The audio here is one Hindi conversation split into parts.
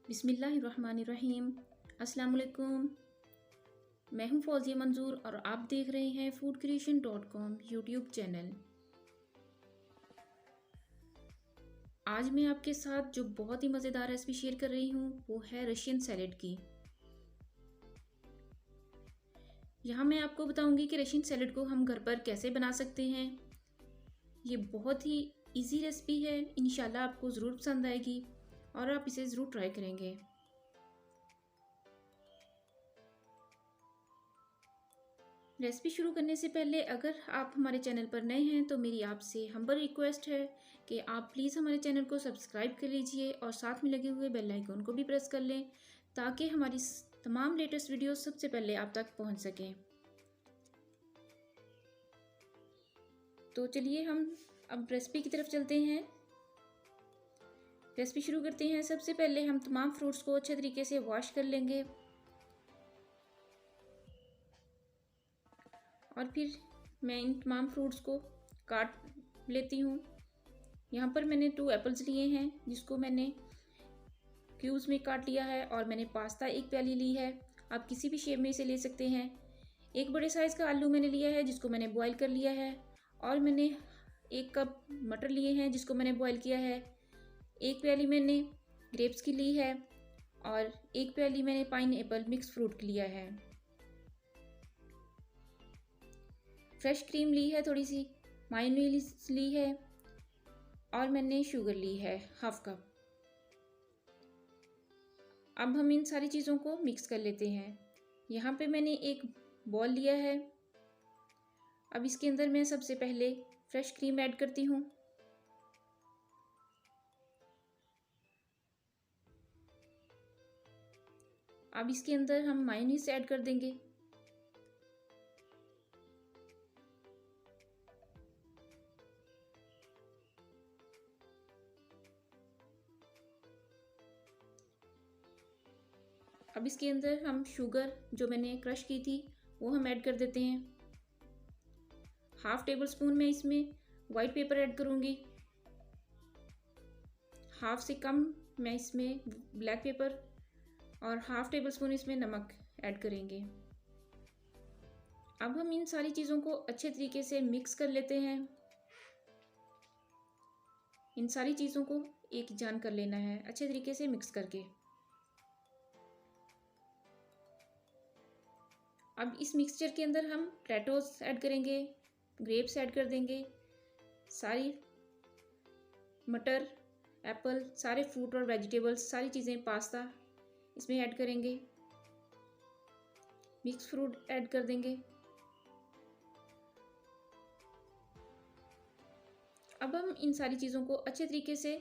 बिस्मिल्लाहिर्रहमानिर्रहीम। अस्सलाम वालेकुम। मैं हूं फौजिया मंजूर और आप देख रहे हैं foodcreation.com यूट्यूब चैनल। आज मैं आपके साथ जो बहुत ही मज़ेदार रेसिपी शेयर कर रही हूं वो है रशियन सैलेड की। यहाँ मैं आपको बताऊंगी कि रशियन सैलेड को हम घर पर कैसे बना सकते हैं। ये बहुत ही इजी रेसिपी है, इंशाल्लाह आपको ज़रूर पसंद आएगी और आप इसे ज़रूर ट्राई करेंगे। रेसिपी शुरू करने से पहले अगर आप हमारे चैनल पर नए हैं तो मेरी आपसे हम्बल रिक्वेस्ट है कि आप प्लीज़ हमारे चैनल को सब्सक्राइब कर लीजिए और साथ में लगे हुए बेल आइकन को भी प्रेस कर लें ताकि हमारी तमाम लेटेस्ट वीडियो सबसे पहले आप तक पहुंच सकें। तो चलिए हम अब रेसिपी की तरफ चलते हैं। रेसिपी शुरू करते हैं। सबसे पहले हम तमाम फ्रूट्स को अच्छे तरीके से वॉश कर लेंगे और फिर मैं इन तमाम फ्रूट्स को काट लेती हूँ। यहाँ पर मैंने 2 एप्पल्स लिए हैं जिसको मैंने क्यूब्स में काट लिया है और मैंने पास्ता 1 प्याली ली है। आप किसी भी शेप में इसे ले सकते हैं। एक बड़े साइज़ का आलू मैंने लिया है जिसको मैंने बॉईल कर लिया है और मैंने 1 कप मटर लिए हैं जिसको मैंने बॉईल किया है। 1 प्याली मैंने ग्रेप्स की ली है और 1 प्याली मैंने पाइनएप्पल मिक्स फ्रूट लिया है। फ्रेश क्रीम ली है, थोड़ी सी मायोनीज ली है और मैंने शुगर ली है 1/2 कप। अब हम इन सारी चीज़ों को मिक्स कर लेते हैं। यहाँ पे मैंने एक बॉल लिया है। अब इसके अंदर मैं सबसे पहले फ्रेश क्रीम ऐड करती हूँ। अब इसके अंदर हम मायोनीज ऐड कर देंगे। अब इसके अंदर हम शुगर जो मैंने क्रश की थी वो हम ऐड कर देते हैं। 1/2 टेबल स्पून मैं इसमें वाइट पेपर ऐड करूँगी। 1/2 से कम मैं इसमें ब्लैक पेपर और 1/2 टेबल स्पून इसमें नमक ऐड करेंगे। अब हम इन सारी चीज़ों को अच्छे तरीके से मिक्स कर लेते हैं। इन सारी चीज़ों को एक जान कर लेना है अच्छे तरीके से मिक्स करके। अब इस मिक्सचर के अंदर हम पोटैटोज ऐड करेंगे, ग्रेप्स ऐड कर देंगे, सारी मटर, एप्पल, सारे फ्रूट और वेजिटेबल्स, सारी चीज़ें, पास्ता इसमें ऐड करेंगे, मिक्स फ्रूट ऐड कर देंगे। अब हम इन सारी चीज़ों को अच्छे तरीके से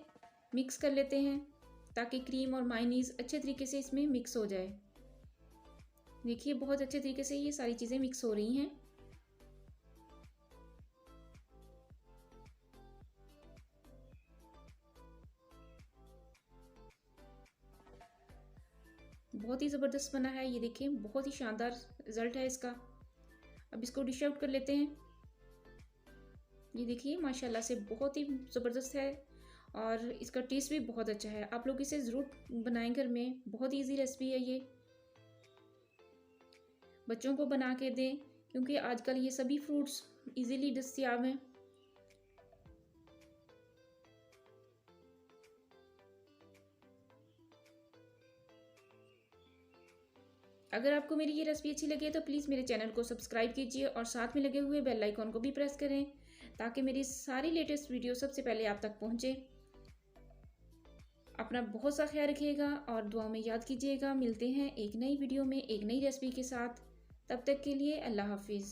मिक्स कर लेते हैं ताकि क्रीम और मायोनीज अच्छे तरीके से इसमें मिक्स हो जाए। देखिए बहुत अच्छे तरीके से ये सारी चीज़ें मिक्स हो रही हैं। बहुत ही ज़बरदस्त बना है, ये देखिए बहुत ही शानदार रिज़ल्ट है इसका। अब इसको डिश आउट कर लेते हैं। ये देखिए माशाल्लाह से बहुत ही ज़बरदस्त है और इसका टेस्ट भी बहुत अच्छा है। आप लोग इसे ज़रूर बनाएं घर में, बहुत ईजी रेसिपी है ये। बच्चों को बना के दें क्योंकि आजकल ये सभी फ्रूट्स इजीली दस्तयाब हैं। अगर आपको मेरी ये रेसिपी अच्छी लगे तो प्लीज़ मेरे चैनल को सब्सक्राइब कीजिए और साथ में लगे हुए बेल आइकन को भी प्रेस करें ताकि मेरी सारी लेटेस्ट वीडियो सबसे पहले आप तक पहुँचे। अपना बहुत सा ख्याल रखिएगा और दुआ में याद कीजिएगा। मिलते हैं एक नई वीडियो में एक नई रेसिपी के साथ। तब तक के लिए अल्लाह हाफिज़।